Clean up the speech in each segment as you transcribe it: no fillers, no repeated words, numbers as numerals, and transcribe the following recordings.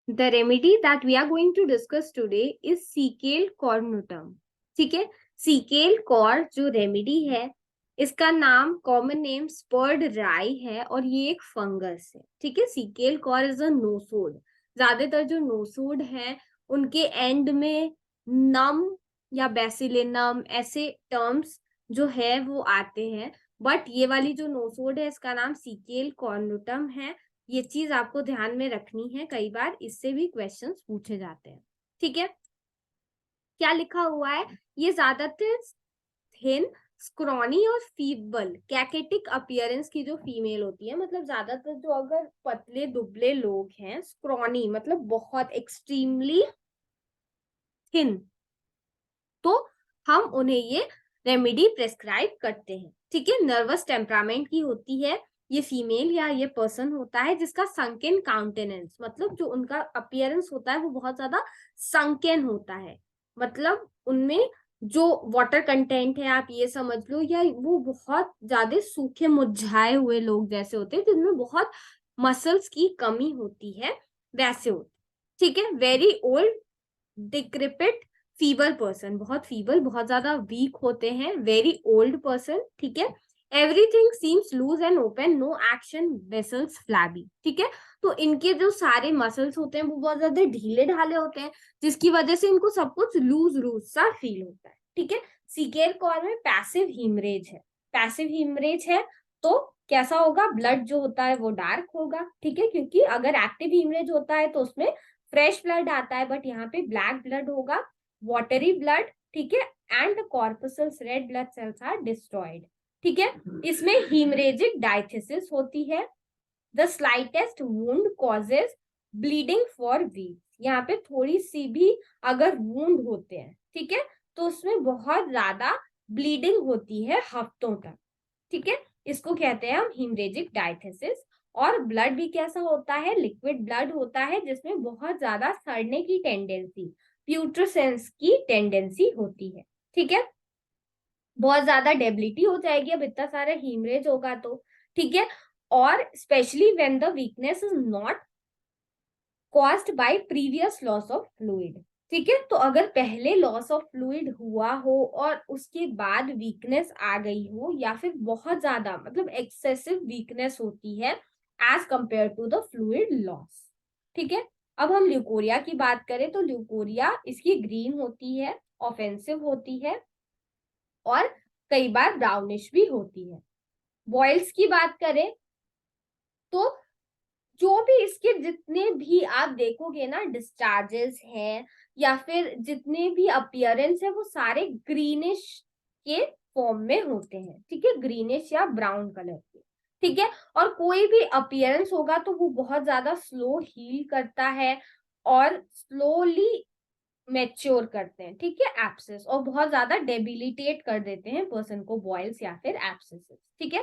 The remedy that we are going to discuss today is Cecal cornutum. ठीक है, Cecal cor जो remedy है, इसका नाम कॉमन नेम स्पर्ड राई है और ये एक फंगस है. ठीक है, Cecal cor is a nosode. ज्यादातर जो नोसोड है उनके एंड में नम या बेसिलिनम ऐसे टर्म्स जो है वो आते हैं, बट ये वाली जो नोसोड है इसका नाम Cecal cornutum है. ये चीज आपको ध्यान में रखनी है, कई बार इससे भी क्वेश्चंस पूछे जाते हैं. ठीक है, क्या लिखा हुआ है, ये ज्यादातर थिन स्क्रॉनी और फीबल कैकेटिक अपीयरेंस की जो फीमेल होती है, मतलब ज्यादातर जो अगर पतले दुबले लोग हैं, स्क्रॉनी मतलब बहुत एक्सट्रीमली थिन, तो हम उन्हें ये रेमेडी प्रेस्क्राइब करते हैं. ठीक है, नर्वस टेम्परामेंट की होती है ये फीमेल या ये पर्सन होता है जिसका संकेन काउंटेनेंस, मतलब जो उनका अपीयरेंस होता है वो बहुत ज्यादा संकेन होता है, मतलब उनमें जो वाटर कंटेंट है आप ये समझ लो, या वो बहुत ज्यादा सूखे मुरझाए हुए लोग जैसे होते हैं जिनमें बहुत मसल्स की कमी होती है, वैसे होते. ठीक है, वेरी ओल्ड डिक्रिपिट फीबल पर्सन, बहुत फीबल बहुत ज्यादा वीक होते हैं, वेरी ओल्ड पर्सन. ठीक है, everything seems loose and open, no action, vessels flabby. ठीक है, तो इनके जो सारे मसल्स होते हैं वो बहुत ज्यादा ढीले ढाले होते हैं, जिसकी वजह से इनको सब कुछ लूज लूज सा फील होता है. ठीक है, सीकेल कॉर में पैसिव हीमरेज है. पैसिव हीमरेज है तो कैसा होगा, ब्लड जो होता है वो डार्क होगा. ठीक है, क्योंकि अगर एक्टिव हीमरेज होता है तो उसमें फ्रेश ब्लड आता है, बट यहाँ पे ब्लैक ब्लड होगा, वाटरी ब्लड. ठीक है, and the corpuscles red blood cells are destroyed. ठीक है, इसमें हीमरेजिक डायथिसिस होती है. The slightest wound causes bleeding for weeks. यहाँ पे थोड़ी सी भी अगर वुंड होते हैं, ठीक है, तो उसमें बहुत ज्यादा ब्लीडिंग होती है हफ्तों तक. ठीक है, इसको कहते हैं हम हीमरेजिक डायथिसिस. और ब्लड भी कैसा होता है, लिक्विड ब्लड होता है जिसमें बहुत ज्यादा सड़ने की टेंडेंसी, प्यूट्रसेंस की टेंडेंसी होती है. ठीक है, बहुत ज्यादा डेबिलिटी हो जाएगी अब इतना सारा हीमरेज होगा तो. ठीक है, और specially when the weakness is not caused by previous loss of fluid. ठीक है, तो अगर पहले लॉस ऑफ फ्लूइड हुआ हो और उसके बाद वीकनेस आ गई हो, या फिर बहुत ज्यादा मतलब एक्सेसिव वीकनेस होती है as compare to the fluid loss. ठीक है, अब हम ल्यूकोरिया की बात करें तो ल्यूकोरिया इसकी ग्रीन होती है, ऑफेंसिव होती है और कई बार ब्राउनिश भी होती है. बॉयल्स की बात करें तो जो भी इसके जितने भी आप देखोगे ना डिस्चार्जेस हैं या फिर जितने भी अपीयरेंस है वो सारे ग्रीनिश के फॉर्म में होते हैं. ठीक है, ग्रीनिश या ब्राउन कलर के. ठीक है, और कोई भी अपीयरेंस होगा तो वो बहुत ज्यादा स्लो हील करता है और स्लोली मैच्योर करते हैं. ठीक है, एप्सिस, और बहुत ज्यादा डेबिलिटेट कर देते हैं पर्सन को, बॉयल्स या फिर एप्सिस. ठीक है,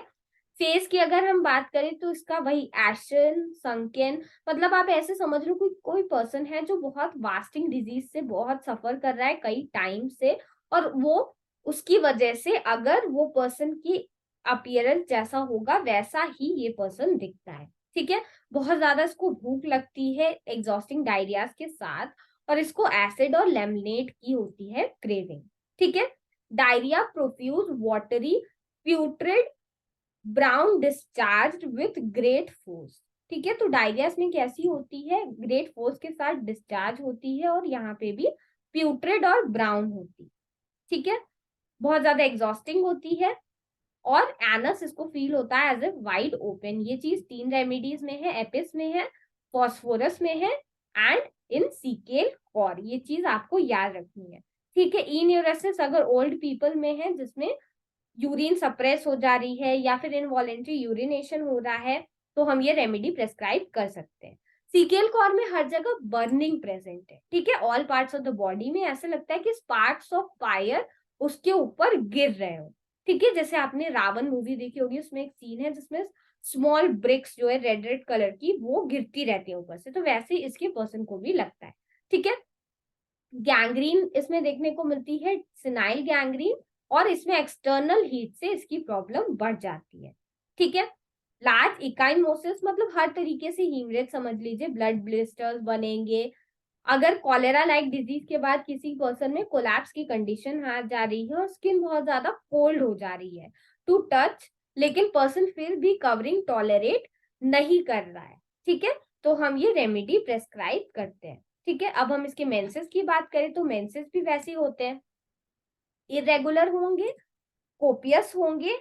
फेस की अगर हम बात करें तो इसका वही एशन संकेन, मतलब आप ऐसे समझ लो कोई कोई पर्सन है जो बहुत वास्टिंग डिजीज से बहुत सफर कर रहा है कई टाइम से, और वो उसकी वजह से अगर वो पर्सन की अपीयरेंस जैसा होगा वैसा ही ये पर्सन दिखता है. ठीक है, बहुत ज्यादा इसको भूख लगती है एग्जॉस्टिंग डायरियाज के साथ, और इसको एसिड और लेमनेट की होती है क्रेविंग. ठीक है, diarrhoea, profuse watery प्यूट्रिड brown discharge with great force. ठीक है, तो डायरिया में कैसी होती है, ग्रेट फोर्स के साथ डिस्चार्ज होती है और यहाँ पे भी प्यूट्रिड और ब्राउन होती. ठीक है, बहुत ज्यादा एग्जॉस्टिंग होती है और एनस इसको फील होता है एज ए वाइड ओपन. ये चीज 3 रेमेडीज में है, एपिस में है, फॉस्फोरस में है एंड इन सीकेल कॉर. ये चीज आपको याद रखनी है. ठीक है, इन्यूरेसिस अगर ओल्ड पीपल में है जिसमें यूरिन सप्रेस हो जा रही है या फिर इनवॉलेंट्री यूरिनेशन हो रहा है, तो हम ये रेमेडी प्रेस्क्राइब कर सकते हैं. सीकेल कॉर में हर जगह बर्निंग प्रेजेंट है. ठीक है, all parts of the body में ऐसे लगता है कि स्पार्क्स ऑफ फायर उसके ऊपर गिर रहे हो. ठीक है, जैसे आपने रावण मूवी देखी होगी, उसमें एक सीन है जिसमें स्मॉल ब्रिक्स जो है रेड रेड कलर की वो गिरती रहती है ऊपर से, तो वैसे इसके पर्सन को भी लगता है. ठीक है, गैंग्रीन इसमें देखने को मिलती है, सिनाइल गैंग्रीन, और इसमें एक्सटर्नल हीट से इसकी प्रॉब्लम बढ़ जाती है. ठीक है, लार्ज इकाइमोसिस मतलब हर तरीके से हीमरेज समझ लीजिए, ब्लड ब्लिस्टर्स बनेंगे। अगर कॉलेरा लाइक डिजीज के बाद किसी पर्सन में कोलैप्स की कंडीशन आ जा रही है और स्किन बहुत ज्यादा कोल्ड हो जा रही है टू टच, लेकिन पर्सन फिर भी कवरिंग टॉलरेट नहीं कर रहा है, ठीक है, तो हम ये रेमेडी प्रेस्क्राइब करते हैं। ठीक है, अब हम इसके मेंसेस की बात करें तो मेंसेस भी वैसे ही होते हैं, इरेगुलर होंगे, कोपियस होंगे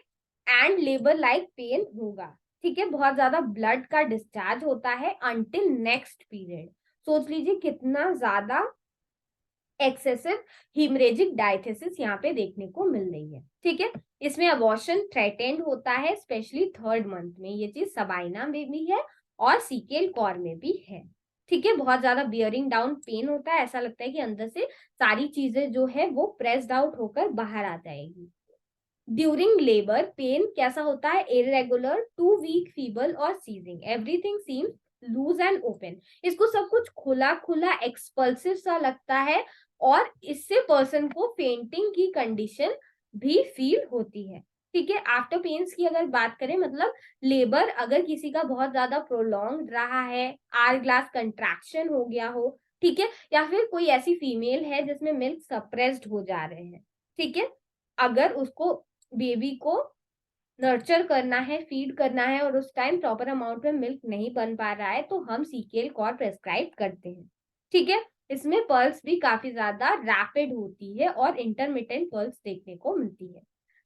एंड लेबर लाइक पेन होगा। ठीक है, बहुत ज्यादा ब्लड का डिस्चार्ज होता है अंटिल नेक्स्ट पीरियड। सोच लीजिए कितना ज्यादा एक्सेसिव हिमरेजिक डायथेसिस यहाँ पे देखने को मिल रही है। ठीक है, इसमें अबॉर्शन थ्रेटेंड होता है स्पेशली थर्ड मंथ में, ये चीज सबाइना में भी है और सीकेल कॉर में भी है। ठीक है, बहुत ज्यादा बियरिंग डाउन पेन होता है, ऐसा लगता है कि अंदर से सारी चीजें जो है वो प्रेस्ड आउट होकर बाहर आ जाएगी। ड्यूरिंग लेबर पेन कैसा होता है, इरेगुलर, टू वीक, फीबल और ceasing, everything seems loose and open, इसको सब कुछ खुला खुला एक्सपल्सिव सा लगता है और इससे पर्सन को फेंटिंग की कंडीशन भी फील होती है। ठीक है, आफ्टर पेन्स की अगर बात करें मतलब लेबर अगर किसी का बहुत ज्यादा प्रोलॉन्ग रहा है, आर ग्लास कंट्रैक्शन हो गया हो, ठीक है, या फिर कोई ऐसी फीमेल है जिसमें मिल्क सप्रेस्ड हो जा रहे हैं, ठीक है, अगर उसको बेबी को नर्चर करना है, फीड करना है और उस टाइम प्रॉपर अमाउंट में मिल्क नहीं बन पा रहा है तो हम सीकेल कॉर प्रेस्क्राइब करते हैं। ठीक है, इसमें पल्स भी काफी ज्यादा रैपिड होती है और इंटरमिटेंट पल्स देखने को मिलती है।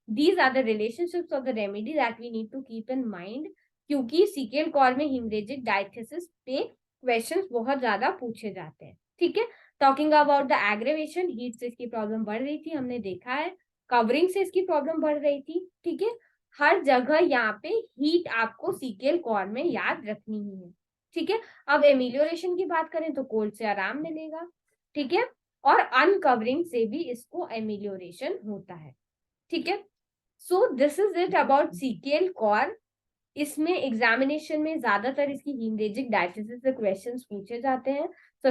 These are the relationships of the remedy that we need to keep in mind, क्योंकि सीकेल कॉर में हिमरेजिक डायथेसिस पे क्वेश्चंस बहुत ज्यादा पूछे जाते हैं। ठीक है, talking about the aggravation, heat से इसकी प्रॉब्लम बढ़ रही थी, हमने देखा है, कवरिंग से इसकी प्रॉब्लम बढ़ रही थी। ठीक है, हर जगह यहाँ पे हीट आपको सीकेल कॉर में याद रखनी ही है। ठीक है, अब एमिलियोरेशन की बात करें तो कोल्ड से आराम मिलेगा। ठीक है, और अनकवरिंग से भी इसको एमिलियोरेशन होता है। ठीक है, so this is it about सीकेल कॉर। इसमें एग्जामिनेशन में ज्यादातर इसकी हीमरेजिक डायथेसिस से क्वेश्चंस पूछे जाते हैं। So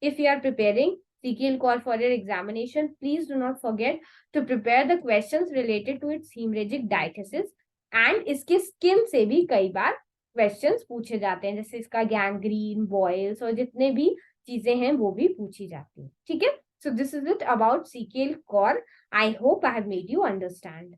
if you are preparing CKL core for your examination, please do not forget to prepare the questions related to its hemorrhagic diathesis, and इसके स्किन से भी कई बार क्वेश्चंस पूछे जाते हैं, जैसे इसका गैंग्रीन, बॉयल्स और जितने भी चीजें हैं वो भी पूछी जाती हैं। ठीक है, so this is it about CKL core. I hope I have made you understand.